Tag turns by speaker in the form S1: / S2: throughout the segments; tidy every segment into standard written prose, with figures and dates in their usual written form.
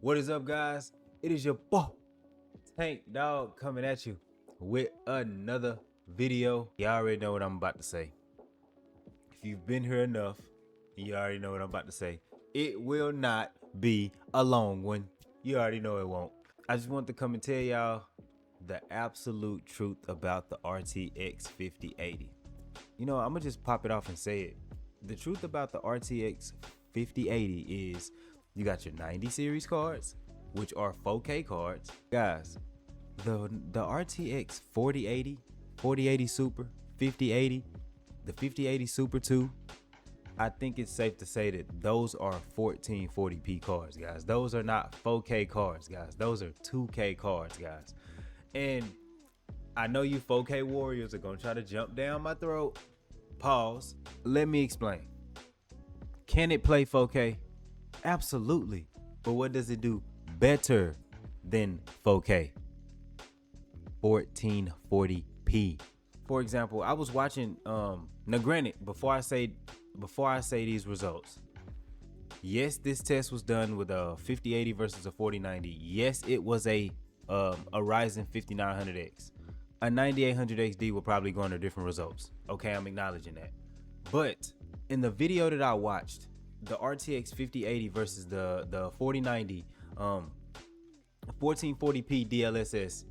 S1: What is up, guys? It is your boy Tank Dog coming at you with another video. You already know what I'm about to say. If you've been here enough, you already know what I'm about to say. It will not be a long one. You already know it won't. I just want to come and tell y'all the absolute truth about the RTX 5080. You know, I'm gonna just pop it off and say it. The truth about the RTX 5080 is you got your 90 series cards, which are 4K cards. Guys, the RTX 4080, 4080 Super, 5080, the 5080 Super 2, I think it's safe to say that those are 1440p cards, guys. Those are not 4K cards, guys. Those are 2K cards, guys. And I know you 4K warriors are gonna try to jump down my throat. Pause. Let me explain. Can it play 4K? Absolutely. But what does it do better than 4K? 1440p. For example, I was watching now granted, before I say these results, yes, this test was done with a 5080 versus a 4090. Yes, it was a Ryzen 5900X. A 9800 XD will probably go under different results. Okay, I'm acknowledging that. But in the video that I watched, the RTX 5080 versus the 4090 1440p DLSS,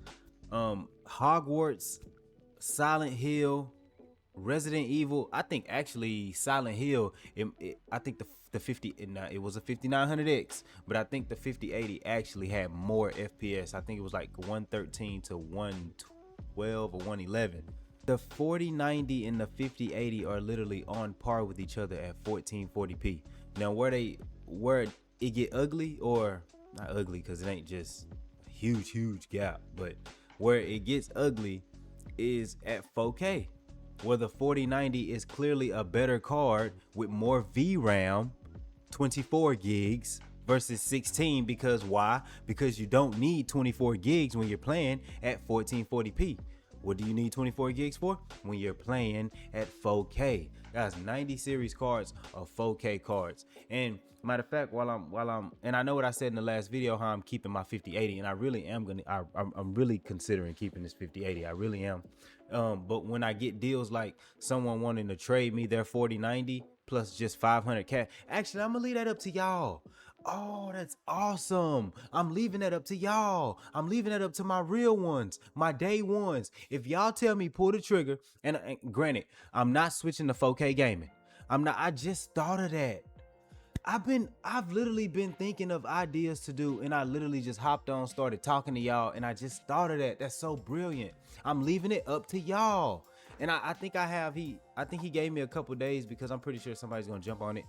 S1: Hogwarts, Silent Hill, Resident Evil. I think actually Silent Hill, I think the 50, it was a 5900X, but I think the 5080 actually had more FPS. I think it was like 113 to 112 or 111. The 4090 and the 5080 are literally on par with each other at 1440p. Now where it get ugly, or not ugly because it ain't just a huge gap, but where it gets ugly is at 4K, where the 4090 is clearly a better card with more VRAM, 24 gigs versus 16. Because why? Because you don't need 24 gigs when you're playing at 1440p. What do you need 24 gigs for? When you're playing at 4K. Guys, 90 series cards are 4K cards. And matter of fact, while I'm and I know what I said in the last video, how I'm keeping my 5080, and I really am I'm really considering keeping this 5080. I really am. But when I get deals like someone wanting to trade me their 4090 plus just 500 cash, actually I'm gonna leave that up to y'all. Oh, that's awesome. I'm leaving that up to y'all. I'm leaving that up to my real ones, my day ones. If y'all tell me pull the trigger, and granted, I'm not switching to 4K gaming. I just thought of that. I've literally been thinking of ideas to do, and I literally just hopped on, started talking to y'all, and I just thought of that. That's so brilliant. I'm leaving it up to y'all. And I think I think he gave me a couple days, because I'm pretty sure somebody's gonna jump on it.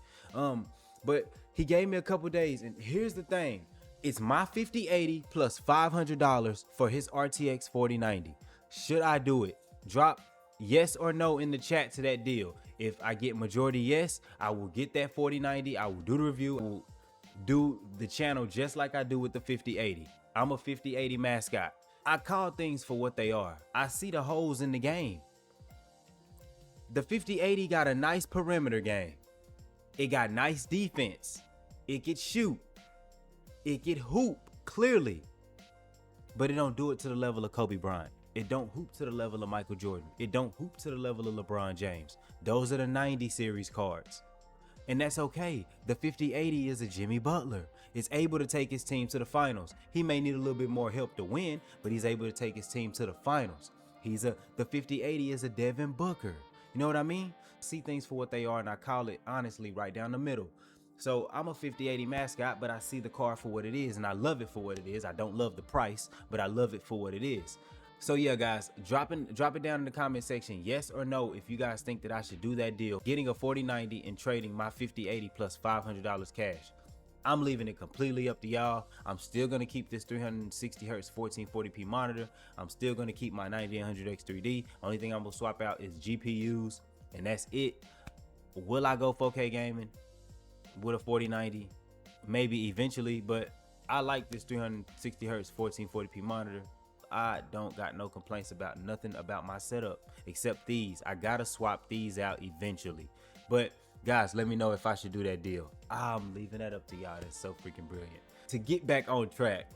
S1: But he gave me a couple days, and here's the thing. It's my 5080 plus $500 for his RTX 4090. Should I do it? Drop yes or no in the chat to that deal. If I get majority yes, I will get that 4090. I will do the review. I will do the channel just like I do with the 5080. I'm a 5080 mascot. I call things for what they are. I see the holes in the game. The 5080 got a nice perimeter game. It got nice defense. It could shoot. It could hoop clearly. But it don't do it to the level of Kobe Bryant. It don't hoop to the level of Michael Jordan. It don't hoop to the level of LeBron James. Those are the 90 series cards. And that's okay. The 5080 is a Jimmy Butler. It's able to take his team to the finals. He may need a little bit more help to win, but he's able to take his team to the finals. The 5080 is a Devin Booker. You know what I mean? See things for what they are, and I call it honestly right down the middle. So I'm a 5080 mascot, but I see the card for what it is, and I love it for what it is. I don't love the price, but I love it for what it is. So yeah, guys, drop it down in the comment section, yes or no, if you guys think that I should do that deal, getting a 4090 and trading my 5080 plus $500 cash. I'm leaving it completely up to y'all. I'm still gonna keep this 360 hertz 1440p monitor. I'm still gonna keep my 9800X 3D. Only thing I'm gonna swap out is GPUs, and that's it. Will I go 4K gaming with a 4090? Maybe eventually, but I like this 360 hertz 1440p monitor. I don't got no complaints about nothing about my setup except these. I gotta swap these out eventually. But guys, let me know if I should do that deal. I'm leaving that up to y'all. That's so freaking brilliant. to get back on track.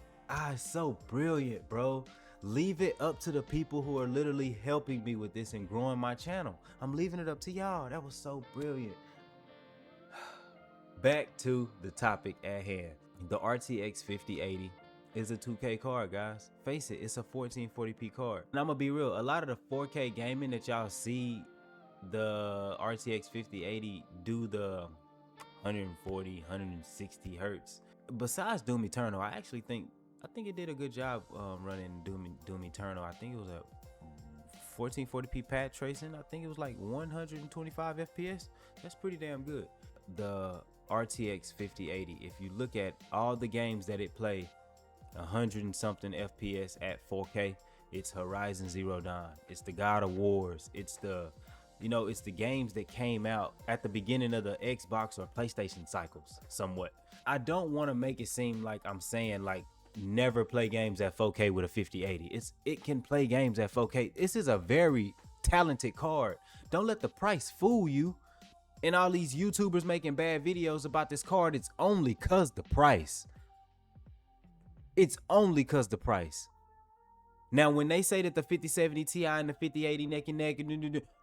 S1: It's so brilliant, bro. Leave it up to the people who are literally helping me with this and growing my channel. I'm leaving it up to y'all. That was so brilliant. Back to the topic at hand. The RTX 5080 is a 2K card, guys. Face it, it's a 1440p card. And I'm gonna be real, a lot of the 4K gaming that y'all see the RTX 5080 do the 140, 160 hertz. Besides Doom Eternal, I think it did a good job running Doom Eternal. I think it was a 1440p pad tracing. I think it was like 125 FPS. That's pretty damn good. The RTX 5080, if you look at all the games that it play 100 and something FPS at 4K, it's Horizon Zero Dawn, it's the God of Wars, it's the it's the games that came out at the beginning of the Xbox or PlayStation cycles somewhat. I don't want to make it seem like I'm saying like never play games at 4K with a 5080. It can play games at 4K. This is a very talented card. Don't let the price fool you. And all these YouTubers making bad videos about this card, it's only cause the price. It's only cause the price. Now, when they say that the 5070 Ti and the 5080 neck and neck,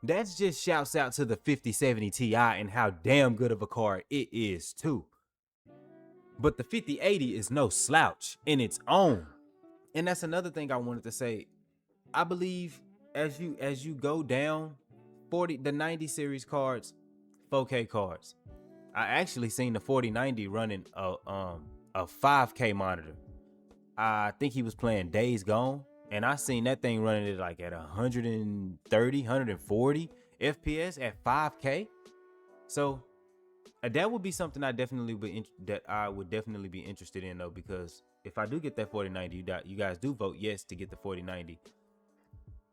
S1: that's just shouts out to the 5070 Ti and how damn good of a card it is too. But the 5080 is no slouch in its own. And that's another thing I wanted to say. I believe as you go down the 90 series cards, 4K cards. I actually seen the 4090 running a 5K monitor. I think he was playing Days Gone, and I seen that thing running it like at 130, 140 FPS at 5K. So that would be something I would definitely be interested in though, because if I do get that 4090, you guys do vote yes to get the 4090.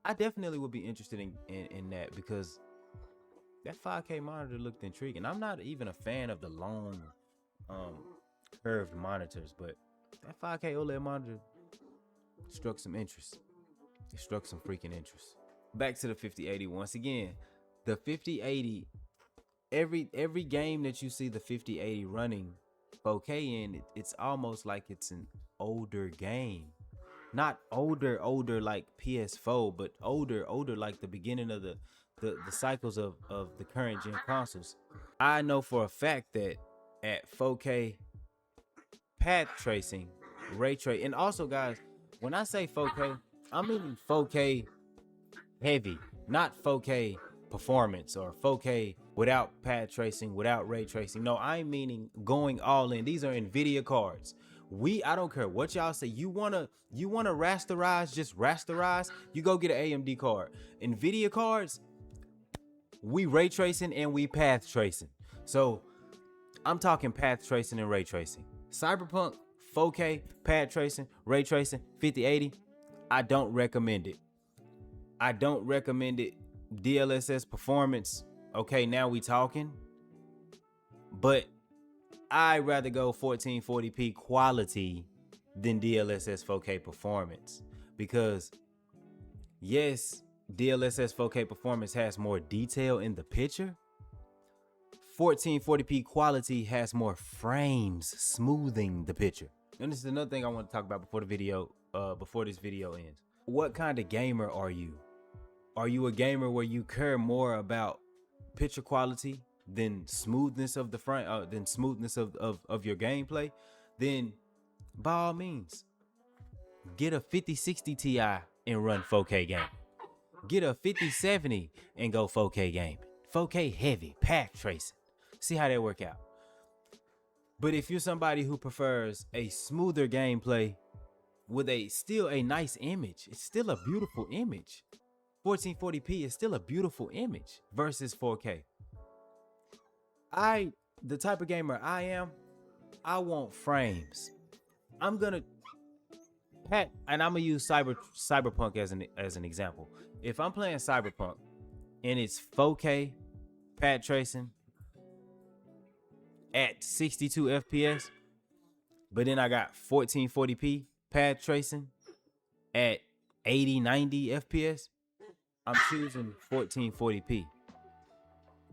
S1: I definitely would be interested in that, because that 5K monitor looked intriguing. I'm not even a fan of the long curved monitors, but that 5K OLED monitor struck some interest. It struck some freaking interest. Back to the 5080 once again. The 5080, every game that you see the 5080 running 4K in, it's almost like it's an older game. Not older like PS4, but older like the beginning of the cycles of the current gen consoles. I know for a fact that at 4K path tracing, ray trace, and also guys, when I say 4K, I'm meaning 4K heavy, not 4K performance or 4K without pad tracing, without ray tracing. No, I'm meaning going all in. These are Nvidia cards. I don't care what y'all say. You wanna rasterize, just rasterize. You go get an AMD card. Nvidia cards, we ray tracing and we path tracing. So I'm talking path tracing and ray tracing. Cyberpunk 4K pad tracing, ray tracing, 5080. I don't recommend it. I don't recommend it. DLSS performance. Okay, now we talking. But I'd rather go 1440p quality than DLSS 4K performance, because yes, DLSS 4K performance has more detail in the picture. 1440p quality has more frames smoothing the picture. And this is another thing I want to talk about before this video ends. What kind of gamer are you? Are you a gamer where you care more about picture quality than smoothness of the front, than smoothness of your gameplay? Then by all means, get a 5060 Ti and run 4K game. Get a 5070 and go 4K game. 4K heavy, path tracing. See how that work out. But if you're somebody who prefers a smoother gameplay with still a nice image, it's still a beautiful image. 1440p is still a beautiful image versus 4K. The type of gamer I am, I want frames. I'm gonna use Cyberpunk as an example. If I'm playing Cyberpunk and it's 4K pad tracing at 62 FPS, but then I got 1440p pad tracing at 80, 90 FPS, I'm choosing 1440p.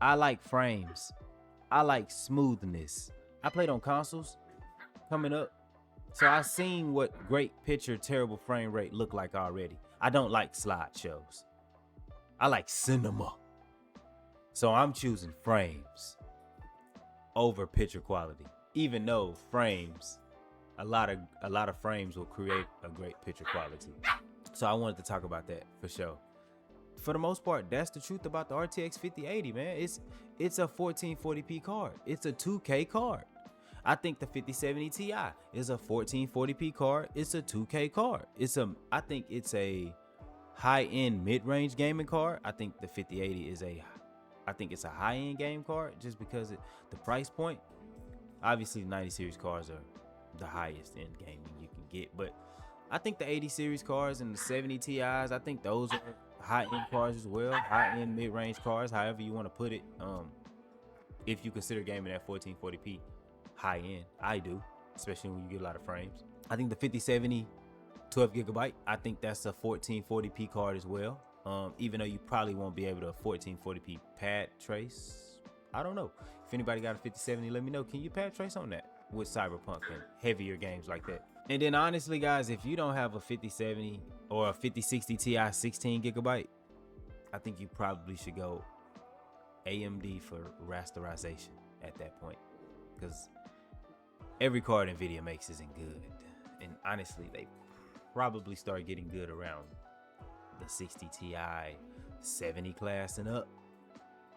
S1: I like frames. I like smoothness. I played on consoles coming up, So I seen what great picture, terrible frame rate look like already. I don't like slideshows. I like cinema. So I'm choosing frames over picture quality. Even though frames, a lot of frames will create a great picture quality. So I wanted to talk about that for sure. For the most part, that's the truth about the RTX 5080, man. It's a 1440p card. It's a 2K card. I think the 5070 Ti is a 1440p card. It's a 2K card. I think it's a high-end mid-range gaming card. I think the 5080 it's a high-end game card just because the price point. Obviously, the 90 series cards are the highest end gaming you can get, but I think the 80 series cards and the 70 Ti's, I think those are high-end cards as well. High-end mid-range cards, however you want to put it. If you consider gaming at 1440p high-end, I do, especially when you get a lot of frames. I think the 5070 12 gigabyte, I think that's a 1440p card as well. Even though you probably won't be able to 1440p pad trace. I don't know. If anybody got a 5070, let me know. Can you pad trace on that with Cyberpunk and heavier games like that? And then honestly, guys, if you don't have a 5070 or a 5060 Ti 16 gigabyte, I think you probably should go AMD for rasterization at that point, because every card Nvidia makes isn't good. And honestly, they probably start getting good around the 60 Ti 70 class and up.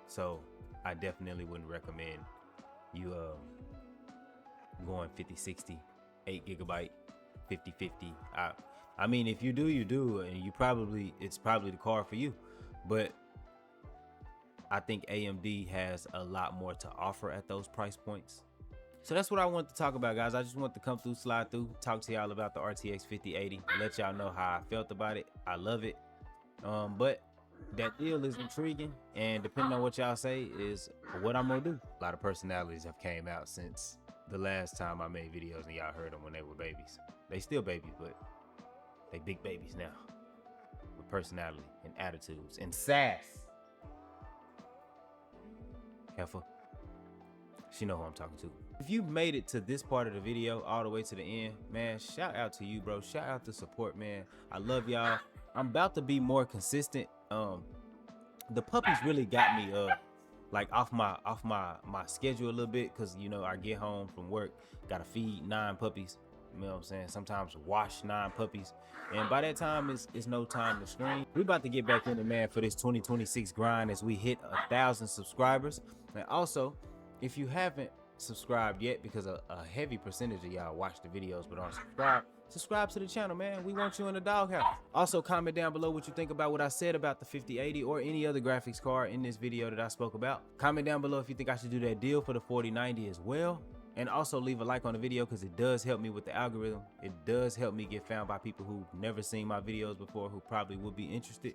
S1: So I definitely wouldn't recommend you going 5060 8 gigabyte 5050. I mean, if you do, you do, and it's probably the card for you. But I think AMD has a lot more to offer at those price points. So that's what I want to talk about, guys. I just want to come through, slide through, talk to y'all about the RTX 5080, let y'all know how I felt about it. I love it. But that deal is intriguing, and depending on what y'all say is what I'm gonna do. A lot of personalities have came out since the last time I made videos, and y'all heard them when they were babies. They still babies, but they big babies now with personality and attitudes and sass. Heifer, she know who I'm talking to. If you made it to this part of the video all the way to the end, man, shout out to you, bro. Shout out to support, man. I love y'all. I'm about to be more consistent. The puppies really got me like off my schedule a little bit, because you know I get home from work, gotta feed 9 puppies. You know what I'm saying? Sometimes wash 9 puppies, and by that time it's no time to stream. We about to get back in it, man, for this 2026 grind as we hit 1,000 subscribers. And also, if you haven't subscribed yet, because a heavy percentage of y'all watch the videos but aren't subscribe to the channel, man. We want you in the doghouse. Also, comment down below what you think about what I said about the 5080 or any other graphics card in this video that I spoke about. Comment down below if you think I should do that deal for the 4090 as well. And also leave a like on the video, because it does help me with the algorithm. It does help me get found by people who've never seen my videos before, who probably would be interested.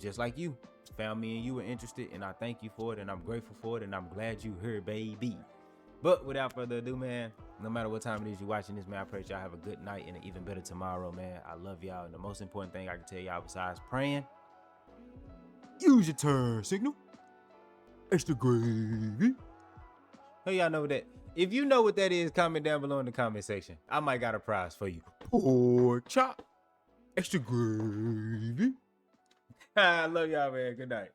S1: Just like you found me and you were interested, and I thank you for it, and I'm grateful for it, and I'm glad you here, baby. But without further ado, man, no matter what time it is you're watching this, man, I pray y'all have a good night and an even better tomorrow, man. I love y'all, and the most important thing I can tell y'all besides praying, use your turn signal. Extra gravy. Hey, y'all know that. If you know what that is, comment down below in the comment section. I might got a prize for you. Pork chop. Extra gravy. I love y'all, man. Good night.